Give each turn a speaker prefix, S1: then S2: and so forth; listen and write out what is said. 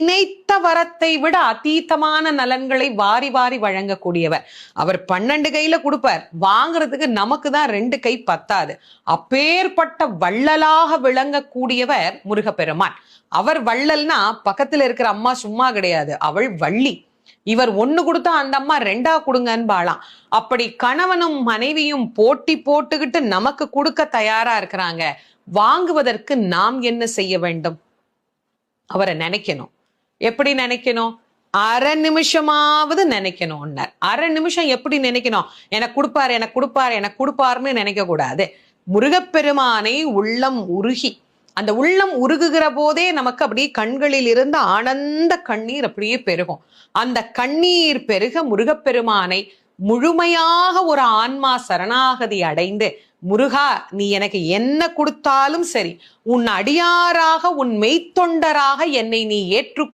S1: நினைத்த வரத்தை விட அதீதமான நலன்களை வாரி வாரி வழங்கக்கூடியவர். அவர் 12 கையில கொடுப்பார், வாங்குறதுக்கு நமக்கு தான் 2 கை பத்தாது. அப்பேற்பட்ட வள்ளலாக விளங்கக்கூடியவர் முருகப்பெருமான். அவர் வள்ளல்னா பக்கத்துல இருக்கிற அம்மா சும்மா கிடையாது, அவள் வள்ளி. இவர் 1 கொடுத்தா அந்த அம்மா 2 கொடுங்கன்னு பாலாம். அப்படி கணவனும் மனைவியும் போட்டி போட்டுக்கிட்டு நமக்கு கொடுக்க தயாரா இருக்கிறாங்க. வாங்குவதற்கு நாம் என்ன செய்ய வேண்டும்? அவரை நினைக்கணும். எப்படி நினைக்கணும்? அரை நிமிஷமாவது நினைக்கணும். அரை நிமிஷம் எப்படி நினைக்கணும்? எனக்கு கொடுப்பாரு, எனக்கு கொடுப்பாரு, எனக்கு கொடுப்பாருன்னு நினைக்க கூடாது. முருகப்பெருமானை உள்ளம் உருகி, அந்த உள்ளம் உருகுகிற போதே நமக்கு அப்படியே கண்களில் இருந்து ஆனந்த கண்ணீர் அப்படியே பெருகும். அந்த கண்ணீர் பெருக முருகப்பெருமானை முழுமையாக ஒரு ஆன்மா சரணாகதி அடைந்து, முருகா நீ எனக்கு என்ன கொடுத்தாலும் சரி, உன் அடியாராக உன் மெய்த்தொண்டராக என்னை நீ ஏற்று